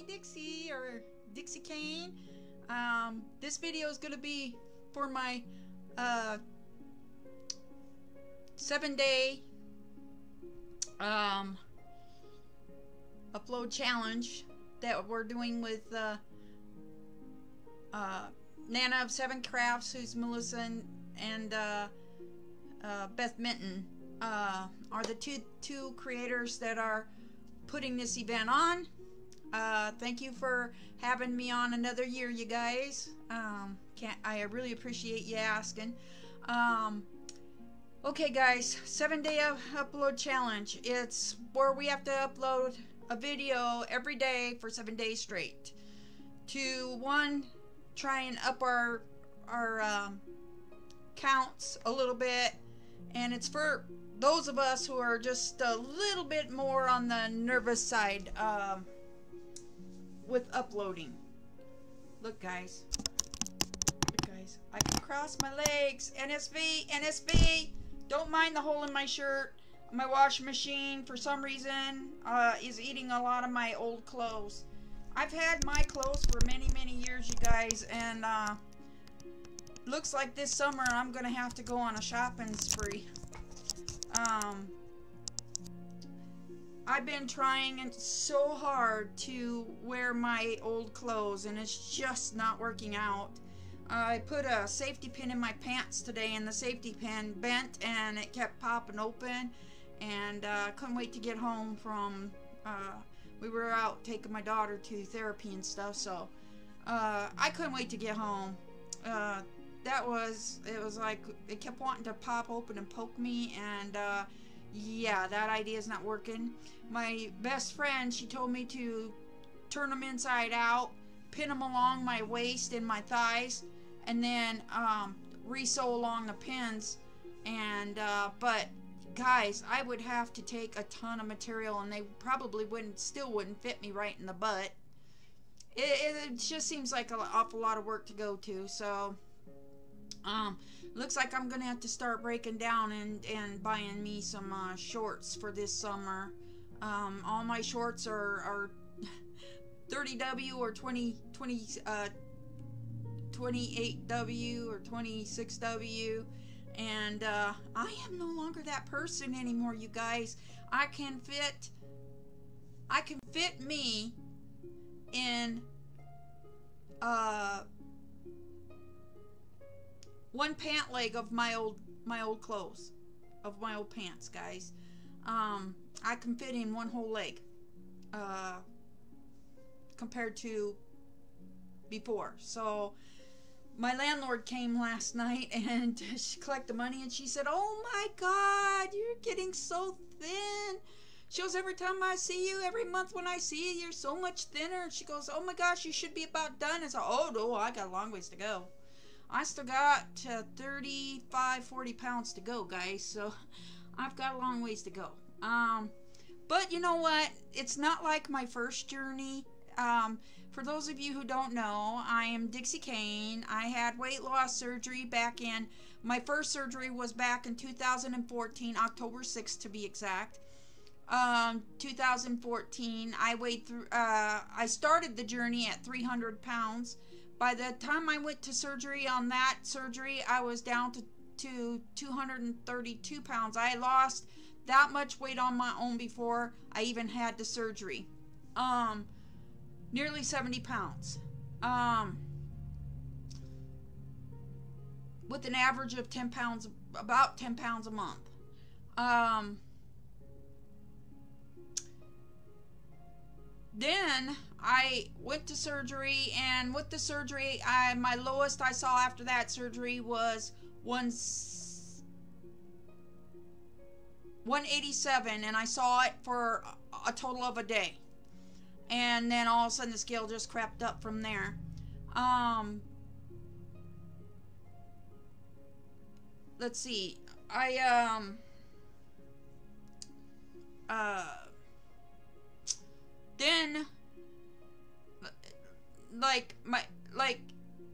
me, Dixie, or Dixie Kane. This video is going to be for my 7-day upload challenge that we're doing with Nana of 7 Crafts, who's Melissa, and Beth Minton are the two creators that are putting this event on. Thank you for having me on another year, you guys. I really appreciate you asking. Okay guys, 7-day upload challenge. It's where we have to upload a video every day for 7 days straight to try and up our counts a little bit, and it's for those of us who are just a little bit more on the nervous side with uploading. Look guys, I can cross my legs. NSV, don't mind the hole in my shirt. My washing machine for some reason is eating a lot of my old clothes. I've had my clothes for many years, you guys, and looks like this summer I'm gonna have to go on a shopping spree. I've been trying so hard to wear my old clothes, and it's just not working out. I put a safety pin in my pants today, and the safety pin bent and it kept popping open, and I couldn't wait to get home from we were out taking my daughter to therapy and stuff, so I couldn't wait to get home. It was like it kept wanting to pop open and poke me, and yeah, that idea is not working. My best friend, she told me to turn them inside out, pin them along my waist and my thighs, and then re-sew along the pins. And but guys, I would have to take a ton of material, and they probably still wouldn't fit me right in the butt. It just seems like an awful lot of work to go to. So looks like I'm gonna have to start breaking down and buying me some shorts for this summer. All my shorts are 30W or 28W or 26W, and I am no longer that person anymore, you guys. I can fit me in one pant leg of my old clothes, of my old pants, guys. I can fit in one whole leg compared to before. So my landlord came last night, and she collected money, and she said, "Oh my God, you're getting so thin." She goes, "Every time I see you, every month when I see you, you're so much thinner." And she goes, "Oh my gosh, you should be about done." I said, "Oh no, I got a long ways to go. I still got 35-40 pounds to go, guys, so I've got a long ways to go." But you know what? It's not like my first journey. For those of you who don't know, I am Dixie Kane. I had weight loss surgery my first surgery was back in 2014, October 6th to be exact. 2014, I started the journey at 300 pounds. By the time I went to surgery on that surgery, I was down to 232 pounds. I lost that much weight on my own before I even had the surgery. Nearly 70 pounds. With an average of 10 pounds, about 10 pounds a month. Then I went to surgery, and with the surgery, my lowest I saw after that surgery was 187, and I saw it for a total of a day. And then all of a sudden the scale just crept up from there. Let's see. Then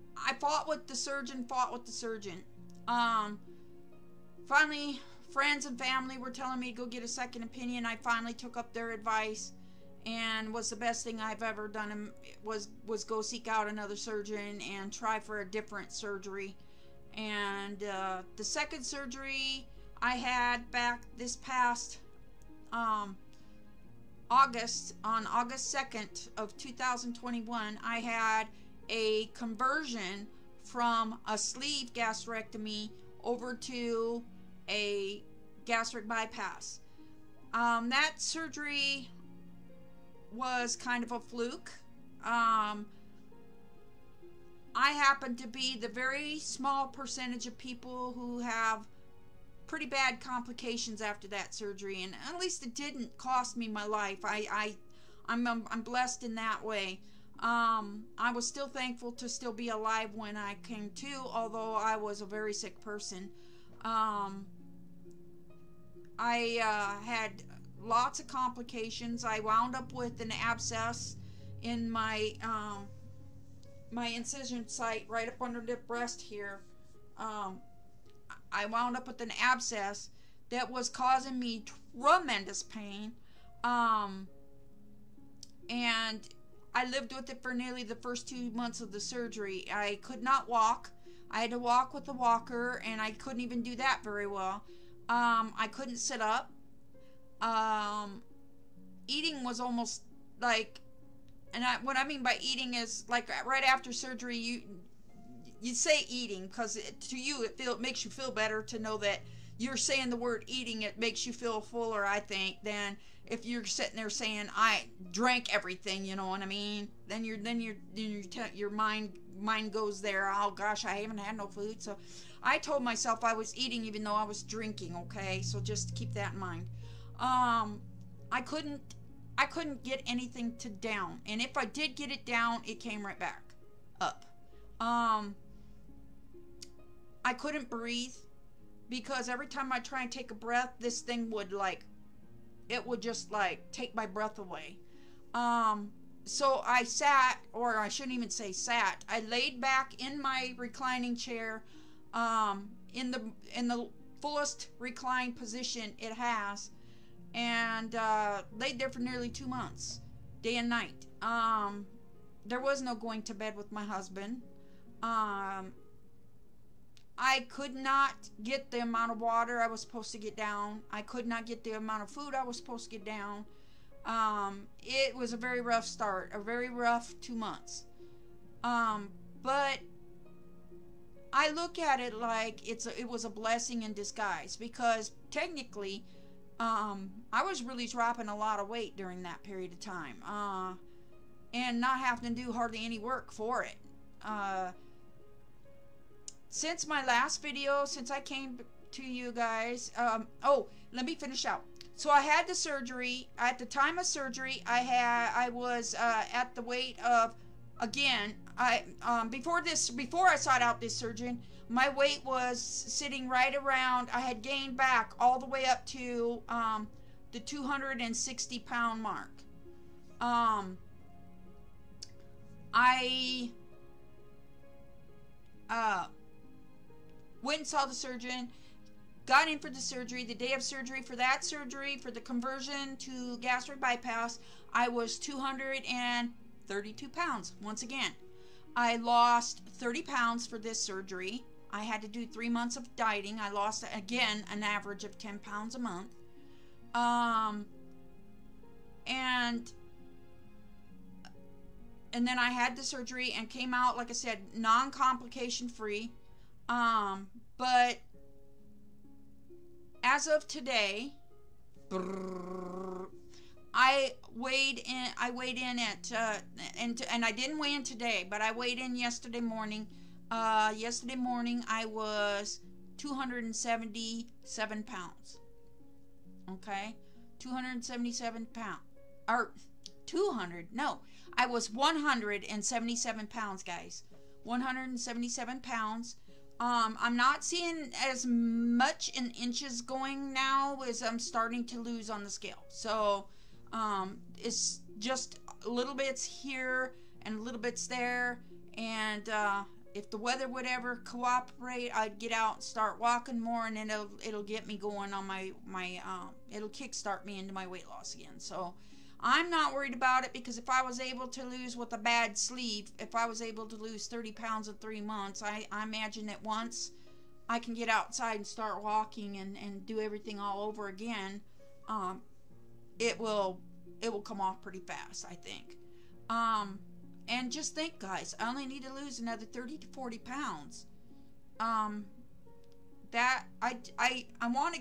I fought with the surgeon. Finally, friends and family were telling me to go get a second opinion. I finally took up their advice, and was the best thing I've ever done. Was go seek out another surgeon and try for a different surgery. And the second surgery I had back this past August, on August 2nd of 2021, I had a conversion from a sleeve gastrectomy over to a gastric bypass. That surgery was kind of a fluke. I happen to be the very small percentage of people who have pretty bad complications after that surgery, and at least it didn't cost me my life. I'm blessed in that way. I was still thankful to still be alive when I came to, although I was a very sick person. I had lots of complications. I wound up with an abscess in my my incision site right up under the breast here. I wound up with an abscess that was causing me tremendous pain. And I lived with it for nearly the first 2 months of the surgery. I could not walk. I had to walk with a walker, and I couldn't even do that very well. I couldn't sit up. Eating was almost like, and what I mean by eating is like right after surgery, you say eating because to you it makes you feel better to know that you're saying the word eating. It makes you feel fuller, I think, than if you're sitting there saying I drank everything. You know what I mean? Then your mind goes there. Oh gosh, I haven't had no food. So I told myself I was eating even though I was drinking. Okay, so just keep that in mind. I couldn't get anything to down, and if I did get it down, it came right back up. I couldn't breathe because every time I try and take a breath, this thing would it would just take my breath away. So I sat, or I shouldn't even say sat, I laid back in my reclining chair, in the fullest reclined position it has, and laid there for nearly 2 months, day and night. There was no going to bed with my husband. I could not get the amount of water I was supposed to get down. I could not get the amount of food I was supposed to get down. It was a very rough start, a very rough 2 months. But I look at it like it was a blessing in disguise, because technically, I was really dropping a lot of weight during that period of time, and not having to do hardly any work for it. Since my last video, since I came to you guys, oh, let me finish out. So I had the surgery. At the time of surgery, I was at the weight of, again, before I sought out this surgeon, my weight was sitting right around, I had gained back all the way up to the 260 pound mark. I went and saw the surgeon, got in for the surgery. The day of surgery, for the conversion to gastric bypass, I was 232 pounds. Once again, I lost 30 pounds for this surgery. I had to do 3 months of dieting. I lost, again, an average of 10 pounds a month. And then I had the surgery and came out, like I said, non-complication free. But as of today, I weighed in at, and I didn't weigh in today, but I weighed in yesterday morning. Yesterday morning I was 277 pounds. Okay? 277 pounds. Or, 200, no. I was 177 pounds, guys. 177 pounds. I'm not seeing as much in inches going now as I'm starting to lose on the scale. So, it's just little bits here and little bits there. And, if the weather would ever cooperate, I'd get out and start walking more, and then it'll get me going on my it'll kickstart me into my weight loss again. So, I'm not worried about it because if I was able to lose with a bad sleeve, if I was able to lose 30 pounds in 3 months, I imagine that once I can get outside and start walking and do everything all over again, it will come off pretty fast, I think. And just think, guys, I only need to lose another 30 to 40 pounds. That I want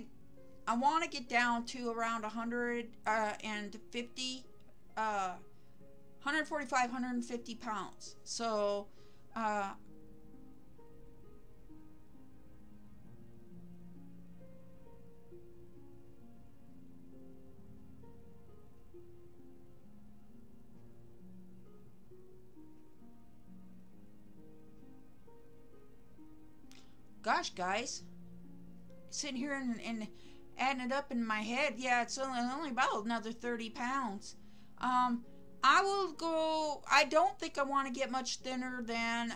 to get down to around 150, 145, 150 pounds. So, gosh, guys, sitting here and adding it up in my head, yeah, it's only about another 30 pounds. I will go, I don't think I want to get much thinner than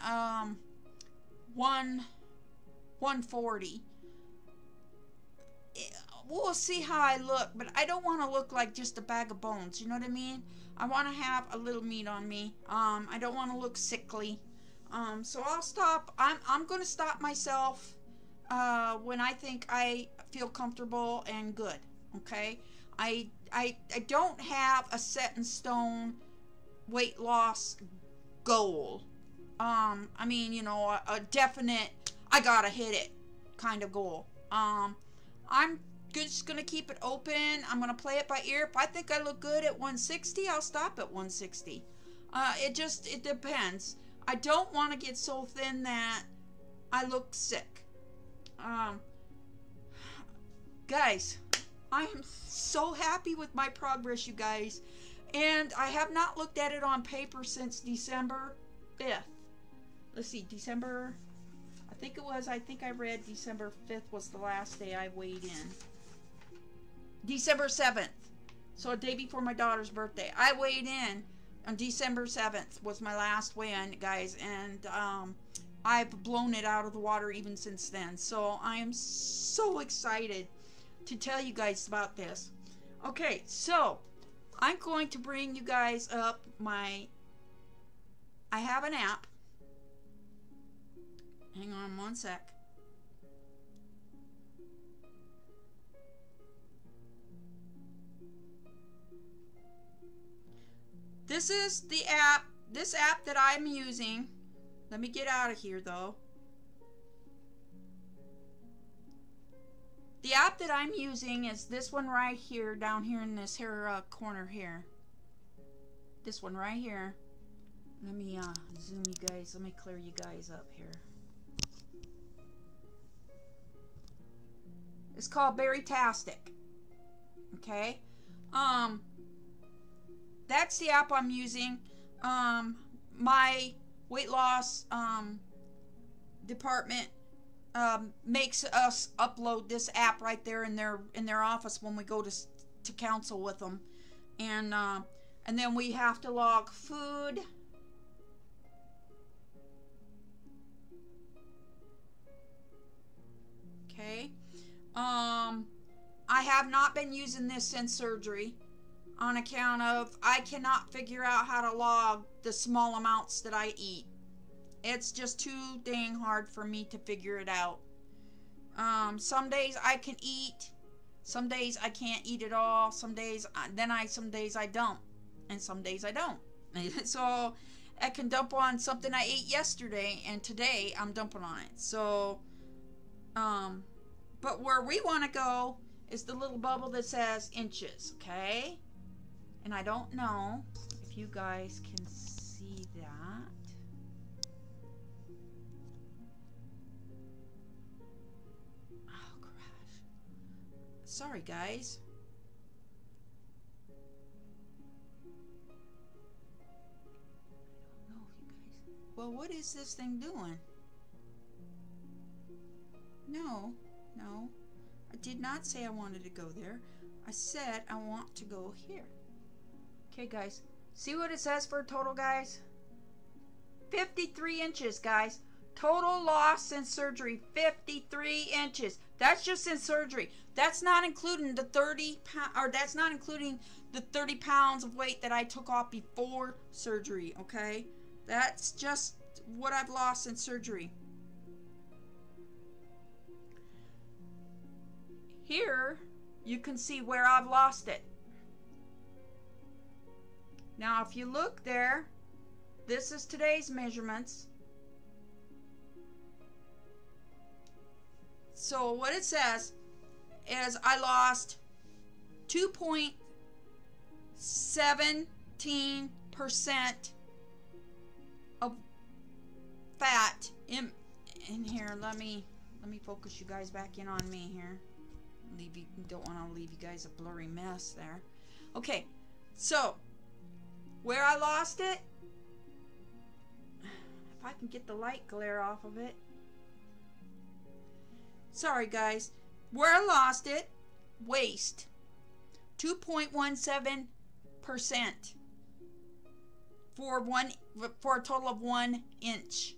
140. We'll see how I look, but I don't want to look like just a bag of bones, you know what I mean? I want to have a little meat on me. I don't want to look sickly. So I'll stop. I'm going to stop myself when I think I feel comfortable and good. Okay? I don't have a set in stone weight loss goal. I mean, you know, a definite I gotta hit it kind of goal. I'm just gonna keep it open. I'm gonna play it by ear. If I think I look good at 160, I'll stop at 160. It depends. I don't want to get so thin that I look sick. Guys, I am so happy with my progress, you guys. And I have not looked at it on paper since December 5th. Let's see, December, I think I read December 5th was the last day I weighed in. December 7th. So a day before my daughter's birthday. I weighed in on December 7th was my last weigh-in, guys, and I've blown it out of the water even since then. So I am so excited to tell you guys about this. Okay, so I'm going to bring you guys up I have an app. Hang on one sec. This is the app, this app that I'm using. Let me get out of here though. The app that I'm using is this one right here, down here in this here corner here. This one right here. Let me zoom you guys, let me clear you guys up here. It's called Berrytastic. Okay? That's the app I'm using. My weight loss department makes us upload this app right there in their office when we go to counsel with them, and then we have to log food. Okay. I have not been using this since surgery on account of I cannot figure out how to log the small amounts that I eat. It's just too dang hard for me to figure it out. Some days I can eat, some days I can't eat at all, some days I don't, and some days I don't. So I can dump on something I ate yesterday, and today I'm dumping on it. So but where we want to go is the little bubble that says inches, okay? And I don't know if you guys can see that. Oh, gosh. Sorry, guys. I don't know if you guys... Well, what is this thing doing? No. No, I did not say I wanted to go there. I said I want to go here. Okay, guys. See what it says for a total, guys? 53 inches, guys. Total loss since surgery, 53 inches. That's just in surgery. That's not including the 30 pounds, or that's not including the 30 pounds of weight that I took off before surgery, okay? That's just what I've lost in surgery. Here, you can see where I've lost it. Now, if you look there, this is today's measurements. So what it says is I lost 2.17% of fat in here. Let me focus you guys back in on me here. Don't want to leave you guys a blurry mess there. Okay, so where I lost it, if I can get the light glare off of it. Sorry guys, where I lost it, waist, 2.17% for a total of 1 inch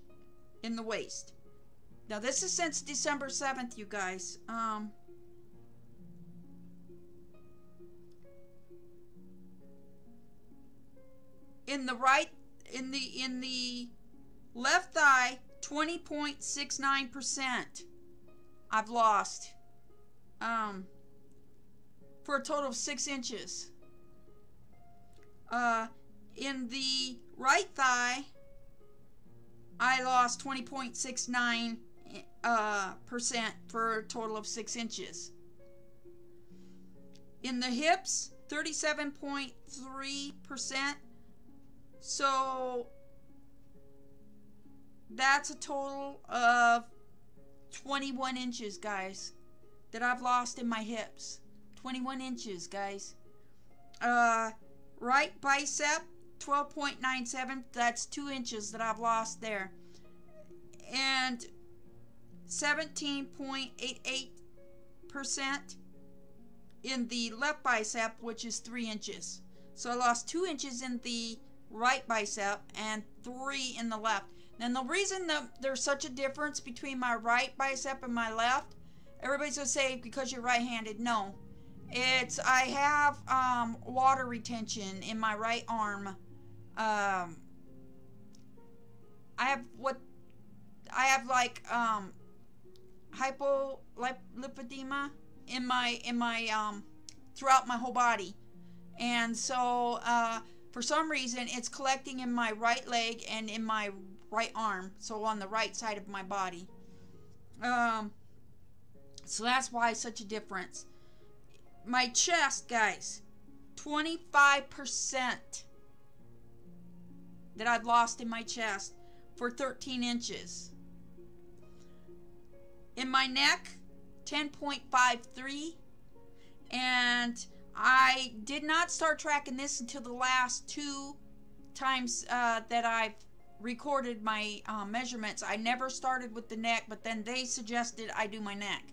in the waist. Now this is since December 7th, you guys. In the left thigh, 20.69%. I've lost for a total of 6 inches. In the right thigh, I lost 20.69% for a total of 6 inches. In the hips, 37.3%. So that's a total of 21 inches, guys, that I've lost in my hips. 21 inches, guys. Right bicep, 12.97. That's 2 inches that I've lost there. And 17.88% in the left bicep, which is 3 inches. So I lost 2 inches in the right bicep and 3 in the left. And the reason that there's such a difference between my right bicep and my left, everybody's gonna say because you're right-handed. No, it's I have water retention in my right arm. I have like hypolipidemia in my throughout my whole body, and so for some reason it's collecting in my right leg and in my right arm, so on the right side of my body. So that's why such a difference. My chest, guys, 25% that I've lost in my chest for 13 inches. In my neck, 10.53, and I did not start tracking this until the last 2 times that I've recorded my measurements. I never started with the neck, but then they suggested I do my neck.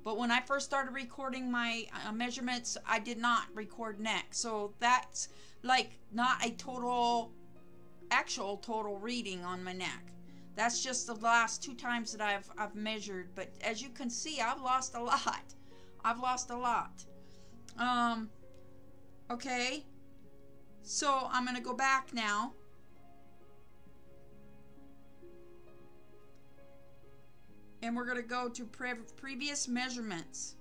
But when I first started recording my measurements, I did not record neck. So that's like not a actual total reading on my neck. That's just the last 2 times that I've measured. But as you can see, I've lost a lot. I've lost a lot. Okay. So I'm going to go back now. And we're going to go to previous measurements.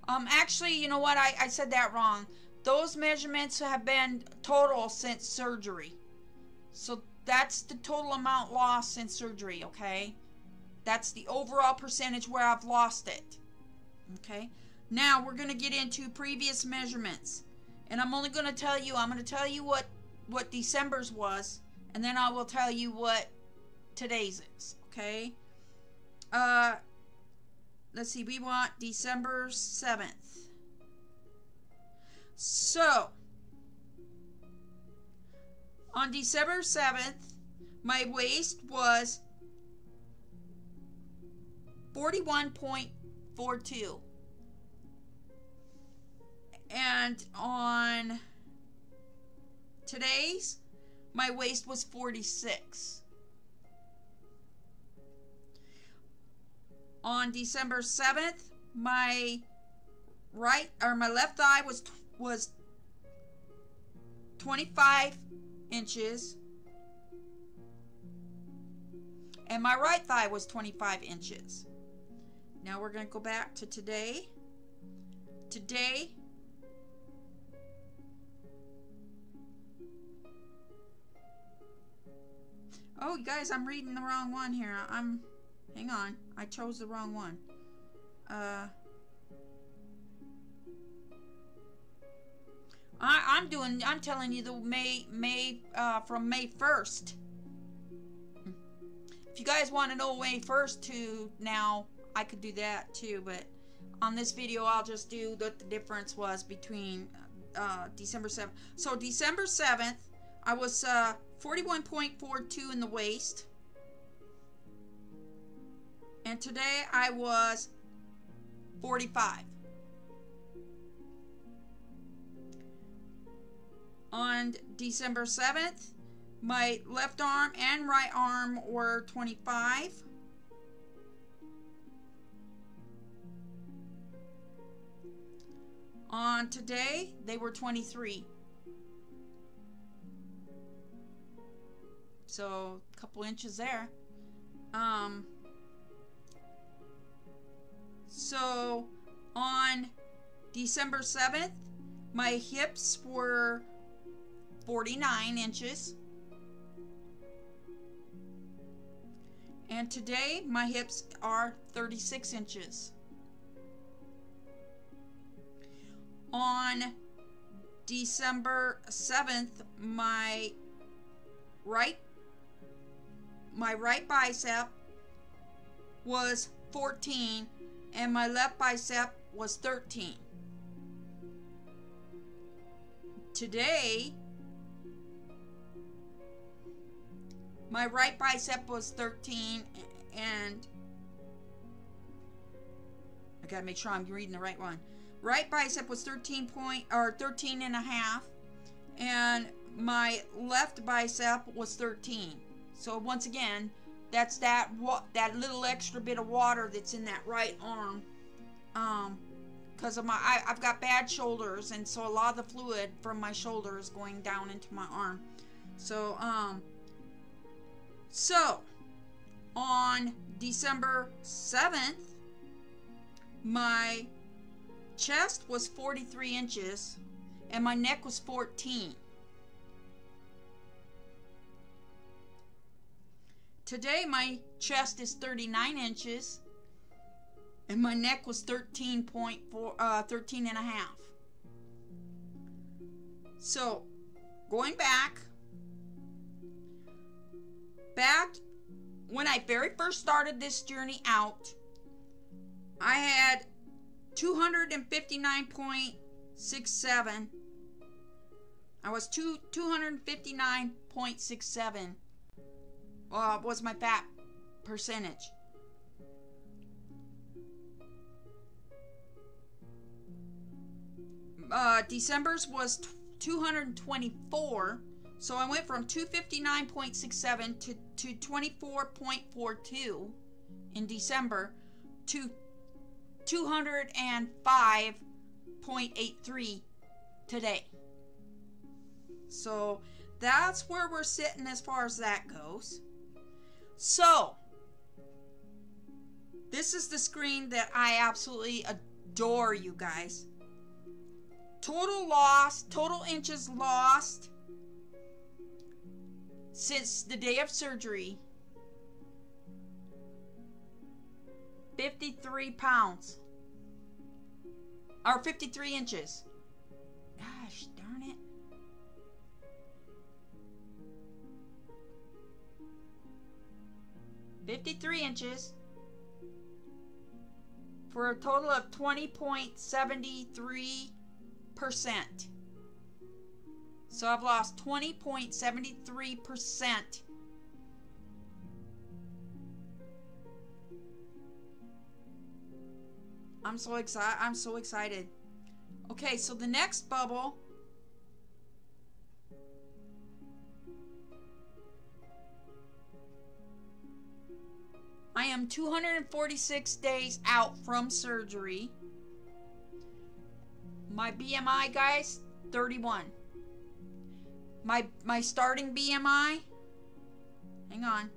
Actually, you know what? I said that wrong. Those measurements have been total since surgery. So that's the total amount lost since surgery, okay? That's the overall percentage where I've lost it. Okay? Now we're going to get into previous measurements. And I'm only going to tell you, I'm going to tell you what December's was. And then I will tell you what today's is, okay? Let's see, we want December 7th. So, on December 7th, my waist was 41.42. And on today's, my waist was 46. On December 7th, my left thigh was 25 inches, and my right thigh was 25 inches. Now we're going to go back to today. Today, oh, you guys, I'm reading the wrong one here. Hang on, I chose the wrong one. I'm telling you the from May 1st. If you guys want to know May 1st to now, I could do that too, but on this video I'll just do what the difference was between December 7th. So December 7th, I was 41.42 in the waist, and today I was 45. On December 7th, my left arm and right arm were 25. On today, they were 23. So, a couple inches there. So, on December 7th, my hips were 49 inches. And today, my hips are 36 inches. On December 7th, my right bicep was 14 and my left bicep was 13. Today, my right bicep was 13 and I gotta make sure I'm reading the right one. Right bicep was 13 and a half, and my left bicep was 13. So once again, that's that little extra bit of water that's in that right arm, because of I've got bad shoulders, and so a lot of the fluid from my shoulder is going down into my arm. So on December 7th, my chest was 43 inches and my neck was 14. Today my chest is 39 inches and my neck was 13 and a half. So going back when I very first started this journey out, I had 259.67. I was 259.67 was my fat percentage. December's was 224, so I went from 259.67 to 24.42 in December to 205.83 today. So that's where we're sitting as far as that goes. So this is the screen that I absolutely adore, you guys. Total loss, total inches lost since the day of surgery, 53 pounds, or 53 inches. Gosh darn it. $53 for a total of 20.73%. So I've lost 20.73%. I'm so excited. Okay, so the next bubble, I am 246 days out from surgery. My BMI, guys, 31. My starting BMI, hang on,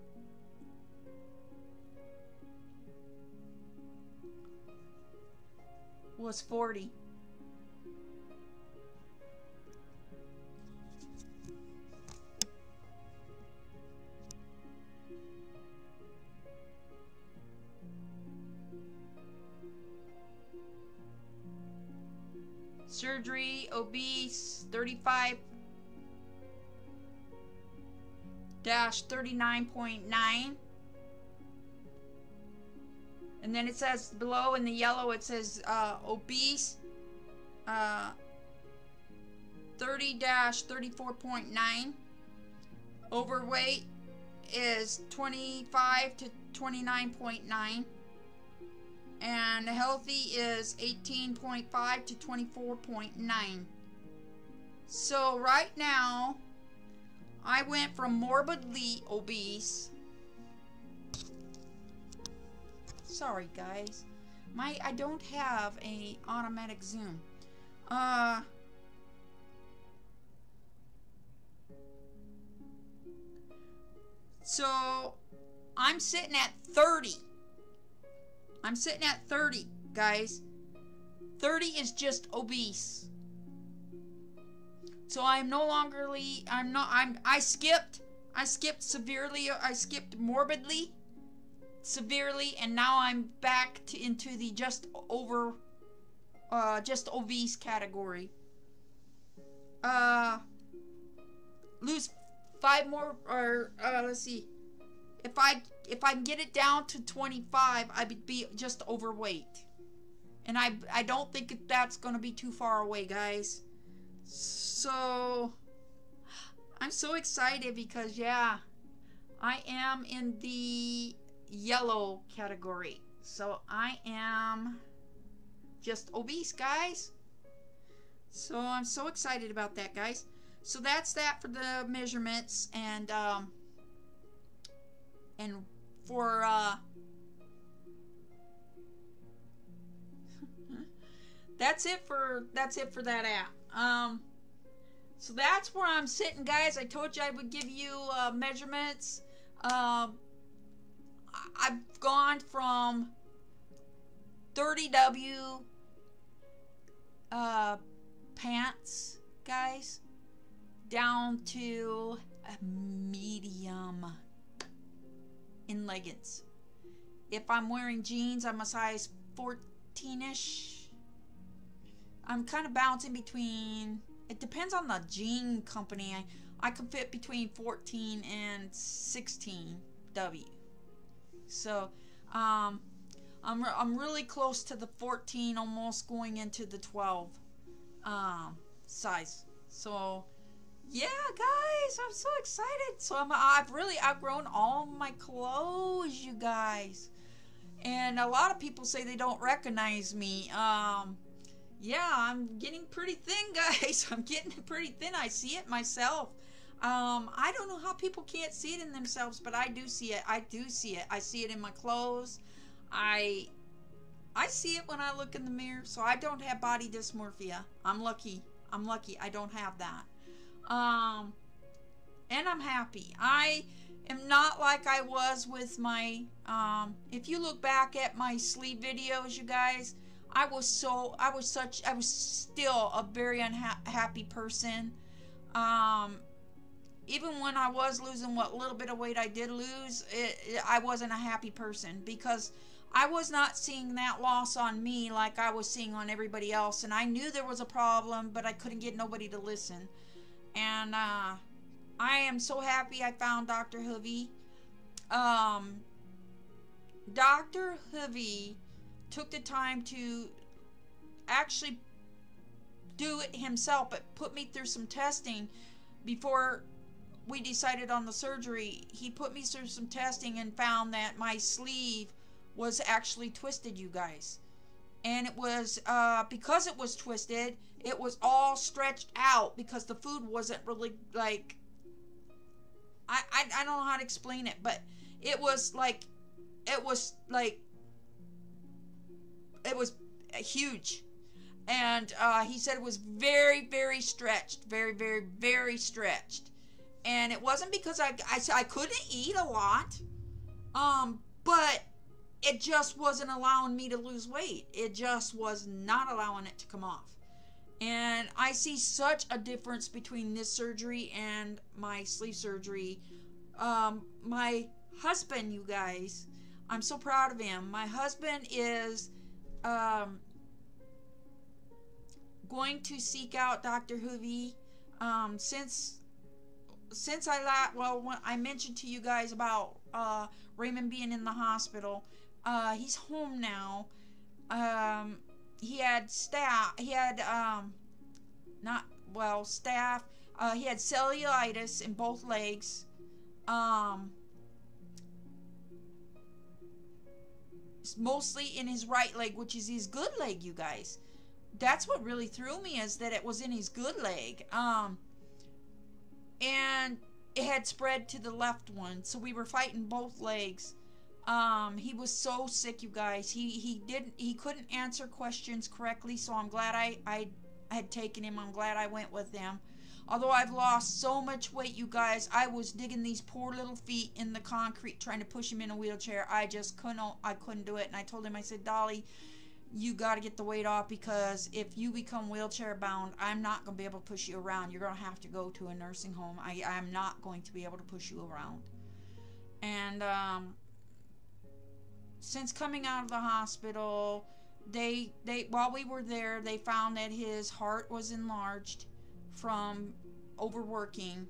was 40. Surgery, obese, 35-39.9. And then it says below in the yellow, it says obese, 30-34.9. Overweight is 25 to 29.9. And healthy is 18.5 to 24.9. So right now, I went from morbidly obese. Sorry guys, I don't have a automatic zoom. So I'm sitting at 30. I'm sitting at 30, guys. 30 is just obese. So I'm no longer I skipped severely, I skipped morbidly, severely, and now I'm back into the just obese category. Lose 5 more, or let's see. If I can get it down to 25, I would be just overweight. And I don't think that's going to be too far away, guys. So I'm so excited because, yeah, I am in the yellow category. So I am just obese, guys. So I'm so excited about that, guys. So that's that for the measurements, and for that's it for that app. So that's where I'm sitting, guys. I told you I would give you measurements. I've gone from 30W pants, guys, down to a medium in leggings. If I'm wearing jeans, I'm a size 14-ish. I'm kind of bouncing between, it depends on the jean company. I can fit between 14 and 16W. So I'm really close to the 14, almost going into the 12 size. So yeah, guys, I'm so excited. So I've really outgrown all my clothes, you guys. And a lot of people say they don't recognize me. Yeah, I'm getting pretty thin, guys. I'm getting pretty thin. I see it myself. I don't know how people can't see it in themselves, but I do see it. I do see it. I see it in my clothes. I see it when I look in the mirror. So I don't have body dysmorphia. I'm lucky. I'm lucky I don't have that. And I'm happy. I am not like I was with my, if you look back at my sleep videos, you guys, I was still a very unhappy person. Even when I was losing what little bit of weight I did lose, I wasn't a happy person because I was not seeing that loss on me like I was seeing on everybody else. And I knew there was a problem, but I couldn't get nobody to listen. And I am so happy I found Dr. Hovey. Dr. Hovey took the time to actually do it himself, but put me through some testing before we decided on the surgery. He put me through some testing and found that my sleeve was actually twisted, you guys. And it was, because it was twisted, it was all stretched out because the food wasn't really, like, I don't know how to explain it, but it was like, it was like, it was huge. And he said it was very, very stretched. Very, very, very stretched. And it wasn't because I couldn't eat a lot. But it just wasn't allowing me to lose weight. It just was not allowing it to come off. And I see such a difference between this surgery and my sleeve surgery. My husband, you guys, I'm so proud of him. My husband is going to seek out Dr. Hoovy. Since when I mentioned to you guys about Raymond being in the hospital, he's home now. He had staff. He had staph. He had cellulitis in both legs. Mostly in his right leg, which is his good leg, you guys. That's what really threw me, is that it was in his good leg. And it had spread to the left one, so we were fighting both legs. He was so sick, you guys. He couldn't answer questions correctly, so I'm glad I had taken him. I'm glad I went with him. Although I've lost so much weight, you guys, I was digging these poor little feet in the concrete trying to push him in a wheelchair. I just couldn't do it. And I told him, I said, Dolly, you got to get the weight off, because if you become wheelchair bound, I'm not going to be able to push you around. You're going to have to go to a nursing home. I'm not going to be able to push you around. And since coming out of the hospital, they while we were there, they found that his heart was enlarged from overworking,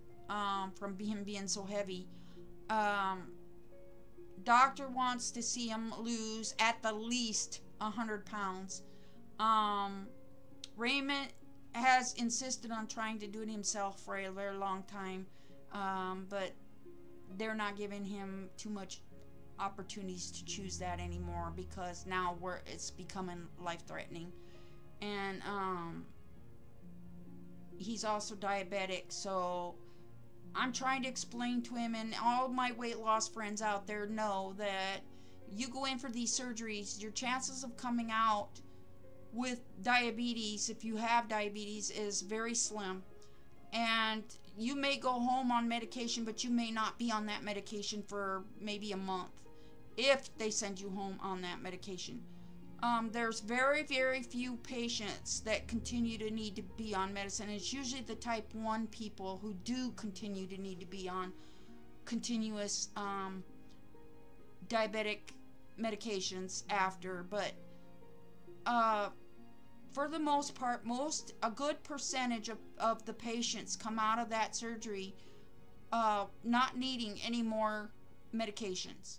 from him being so heavy. Doctor wants to see him lose at the least 100 pounds. Raymond has insisted on trying to do it himself for a very long time, but they're not giving him too much opportunities to choose that anymore, because now it's becoming life-threatening. And he's also diabetic, so I'm trying to explain to him, and all my weight loss friends out there know that you go in for these surgeries, your chances of coming out with diabetes, if you have diabetes, is very slim. And you may go home on medication, but you may not be on that medication for maybe a month, if they send you home on that medication. There's very, very few patients that continue to need to be on medicine. It's usually the type 1 people who do continue to need to be on continuous diabetic medications after. But for the most part, a good percentage of the patients come out of that surgery not needing any more medications.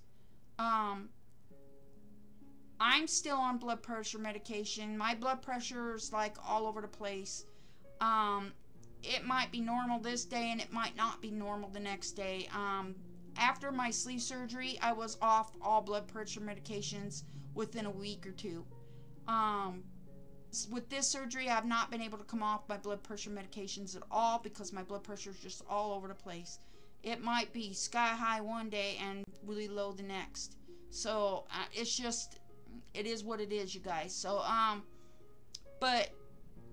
I'm still on blood pressure medication. My blood pressure is like all over the place. It might be normal this day and it might not be normal the next day. After my sleeve surgery, I was off all blood pressure medications within a week or two. With this surgery, I've not been able to come off my blood pressure medications at all, because my blood pressure is just all over the place. It might be sky high one day and really low the next. So it's just, it is what it is, you guys. So but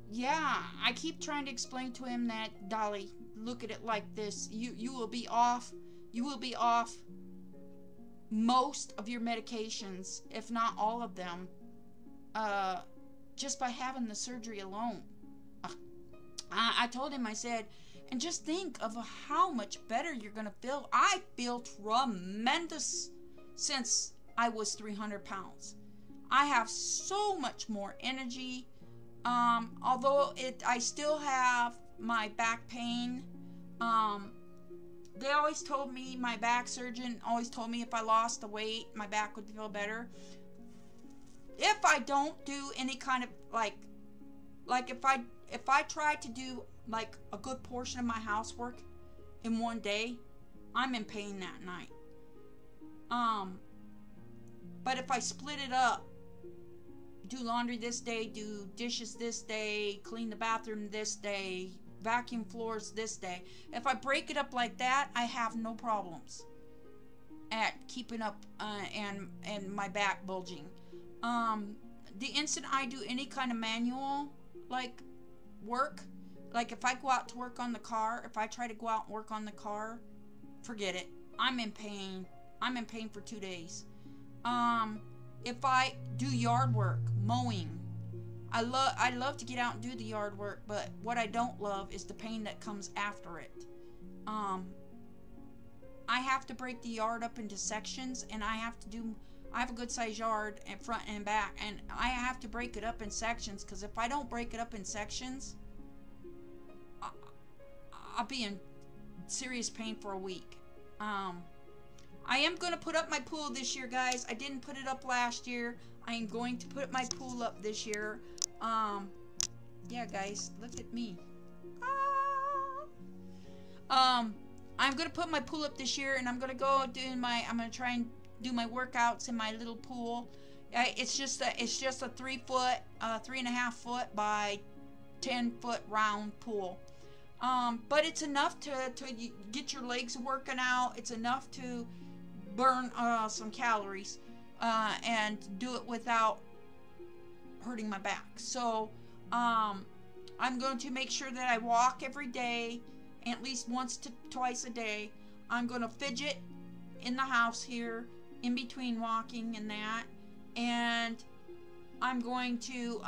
yeah, I keep trying to explain to him that, Dolly, look at it like this. You will be off most of your medications, if not all of them, just by having the surgery alone. I told him, I said, and just think of how much better you're gonna feel. I feel tremendous since I was 300 pounds. I have so much more energy. Although I still have my back pain. They always told me, my back surgeon always told me, if I lost the weight, my back would feel better. If I don't do any kind of like if I try to do like a good portion of my housework in one day, I'm in pain that night. But if I split it up, do laundry this day, do dishes this day, clean the bathroom this day, vacuum floors this day, if I break it up like that, I have no problems. at keeping up and my back bulging. The instant I do any kind of manual like work, like if I go out to work on the car, if I try to go out and work on the car, forget it. I'm in pain. I'm in pain for 2 days. If I do yard work, mowing, I love to get out and do the yard work, but what I don't love is the pain that comes after it. I have to break the yard up into sections, and I have a good sized yard in front and back, and I have to break it up in sections, because if I don't break it up in sections, I'll be in serious pain for a week. I am going to put up my pool this year, guys. I didn't put it up last year. I am going to put my pool up this year. Yeah, guys, look at me. I'm going to put my pool up this year, and I'm going to go I'm going to try and do my workouts in my little pool. It's just a 3.5 foot by 10 foot round pool. But it's enough to get your legs working out. It's enough to burn some calories and do it without hurting my back. So I'm going to make sure that I walk every day, at least once to twice a day. I'm going to fidget in the house here in between walking and that, and I'm going to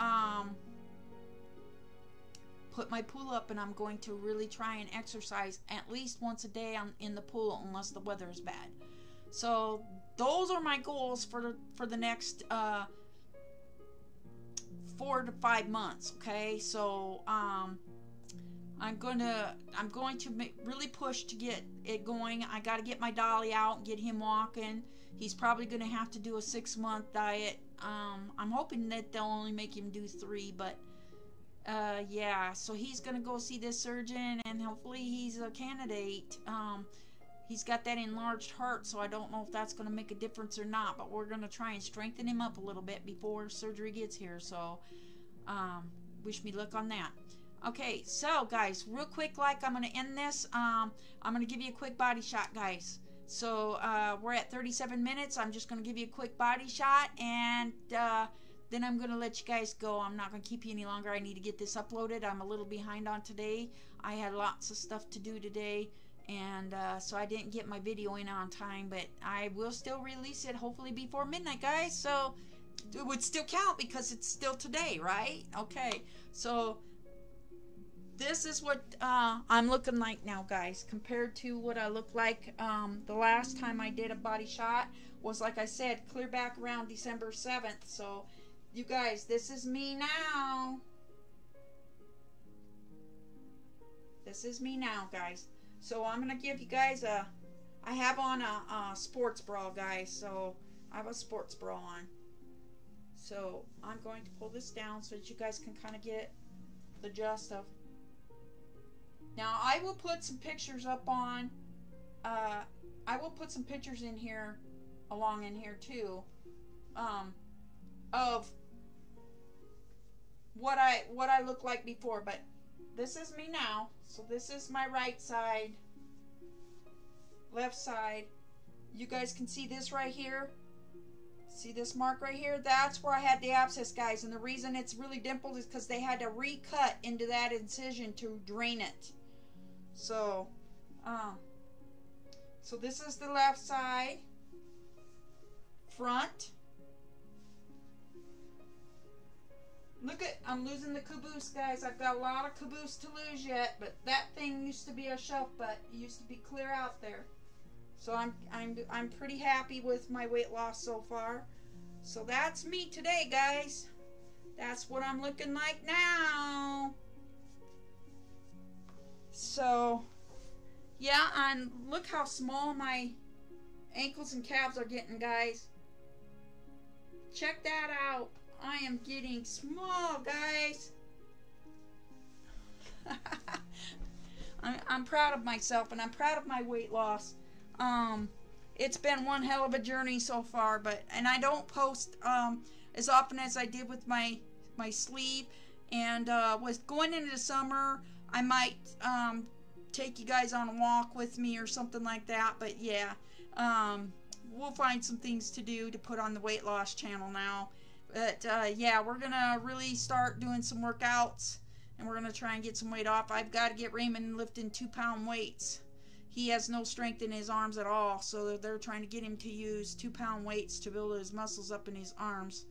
put my pool up, and I'm going to really try and exercise at least once a day in the pool, unless the weather is bad. So those are my goals for the next 4 to 5 months. Okay, so I'm going to really push to get it going. I got to get my dolly out and get him walking. He's probably going to have to do a 6-month diet. I'm hoping that they'll only make him do 3, but yeah, so he's gonna go see this surgeon, and hopefully he's a candidate. He's got that enlarged heart, so I don't know if that's gonna make a difference or not, but we're gonna try and strengthen him up a little bit before surgery gets here. So wish me luck on that. Okay, so guys, real quick, I'm gonna end this. I'm gonna give you a quick body shot, guys. So we're at 37 minutes. I'm just gonna give you a quick body shot, and then I'm going to let you guys go. I'm not going to keep you any longer. I need to get this uploaded. I'm a little behind on today. I had lots of stuff to do today, and so I didn't get my video in on time, but I will still release it hopefully before midnight, guys. So it would still count because it's still today, right? Okay, so this is what I'm looking like now, guys, compared to what I looked like the last time I did a body shot was, like I said, clear back around December 7th. So you guys, this is me now. This is me now, guys. So I'm going to give you guys I have on a sports bra, guys. So I have a sports bra on. So I'm going to pull this down so that you guys can kind of get the gist of. Now I will put some pictures up on, I will put some pictures in here, along in here too, of what I look like before, but this is me now. So this is my right side, left side. You guys can see this right here. See this mark right here? That's where I had the abscess, guys. And the reason it's really dimpled is because they had to recut into that incision to drain it. So, so this is the left side, front. Look at, I'm losing the caboose, guys. I've got a lot of caboose to lose yet, but that thing used to be a shelf butt. It used to be clear out there. So I'm pretty happy with my weight loss so far. So that's me today, guys. That's what I'm looking like now. So, yeah, and look how small my ankles and calves are getting, guys. Check that out. I am getting small, guys. I'm proud of myself, and I'm proud of my weight loss. It's been one hell of a journey so far, and I don't post as often as I did with my sleeve, and with going into the summer, I might take you guys on a walk with me or something like that. But yeah, we'll find some things to do to put on the weight loss channel now. But yeah, we're gonna really start doing some workouts, and we're gonna try and get some weight off. I've got to get Raymond lifting 2-pound weights. He has no strength in his arms at all, so they're trying to get him to use 2-pound weights to build his muscles up in his arms.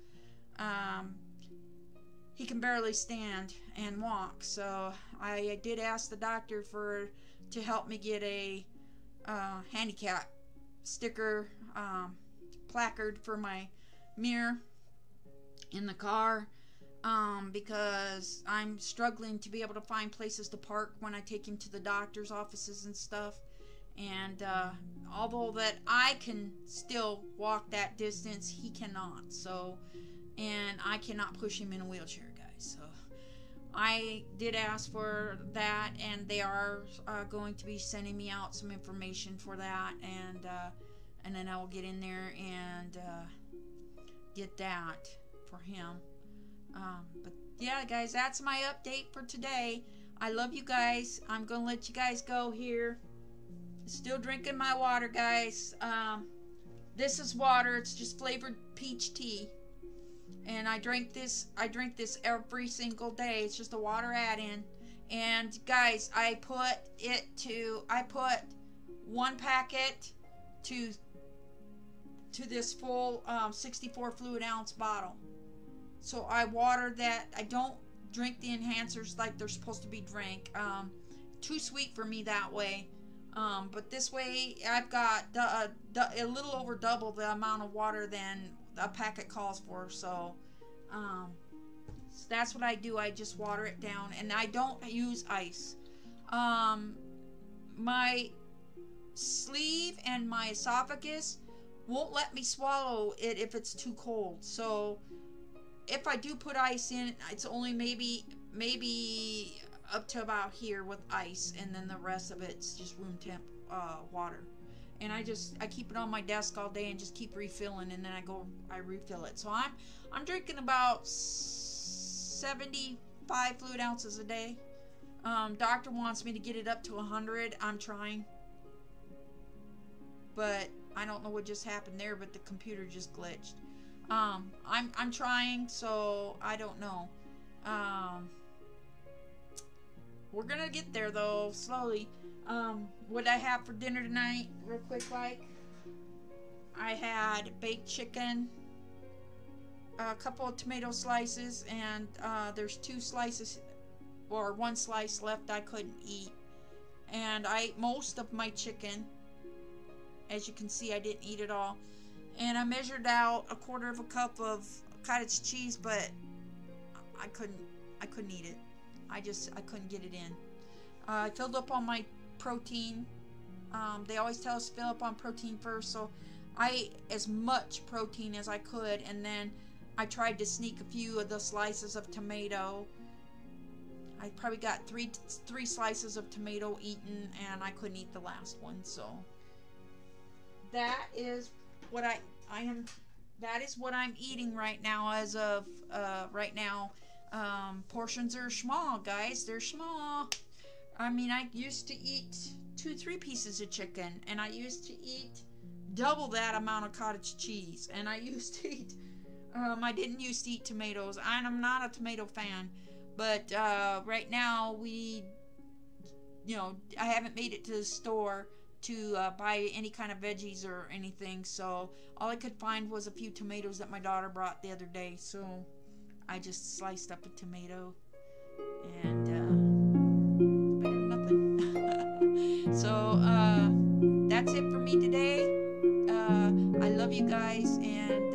He can barely stand and walk, so I did ask the doctor to help me get a handicap sticker placard for my mirror in the car, because I'm struggling to be able to find places to park when I take him to the doctor's offices and stuff. And although that I can still walk that distance, he cannot. So, and I cannot push him in a wheelchair, guys. So I did ask for that, and they are going to be sending me out some information for that, and then I will get in there and get that for him. But yeah, guys, that's my update for today. I love you guys. I'm gonna let you guys go here. Still drinking my water, guys. This is water. It's just flavored peach tea, and I drink this every single day. It's just a water add-in. And guys, I put 1 packet to this full 64 fluid ounce bottle. So I water that. I don't drink the enhancers like they're supposed to be drank. Too sweet for me that way. But this way, I've got a little over double the amount of water than a packet calls for. So that's what I do. I just water it down, and I don't use ice. My sleeve and my esophagus won't let me swallow it if it's too cold. So if I do put ice in, it's only maybe up to about here with ice, and then the rest of it's just room temp water. And I keep it on my desk all day and just keep refilling, and then I refill it. So I'm drinking about 75 fluid ounces a day. Doctor wants me to get it up to 100. I'm trying, but I don't know what just happened there, but the computer just glitched. I'm trying, so I don't know. We're gonna get there though, slowly. What I have for dinner tonight, real quick, I had baked chicken, a couple of tomato slices, and there's 2 slices or 1 slice left I couldn't eat. And I ate most of my chicken. As you can see, I didn't eat it all. And I measured out 1/4 cup of cottage cheese, but I couldn't eat it. I couldn't get it in. I filled up on my protein. They always tell us to fill up on protein first, so I ate as much protein as I could, and then I tried to sneak a few of the slices of tomato. I probably got three slices of tomato eaten, and I couldn't eat the last one. So that is what that is what I'm eating right now. As of right now, portions are small, guys. They're small. I mean, I used to eat 2-3 pieces of chicken, and I used to eat double that amount of cottage cheese, and I used to eat I didn't used to eat tomatoes, and I'm not a tomato fan, but right now I haven't made it to the store to buy any kind of veggies or anything, so all I could find was a few tomatoes that my daughter brought the other day, so I just sliced up a tomato, and better than nothing. So that's it for me today. I love you guys, and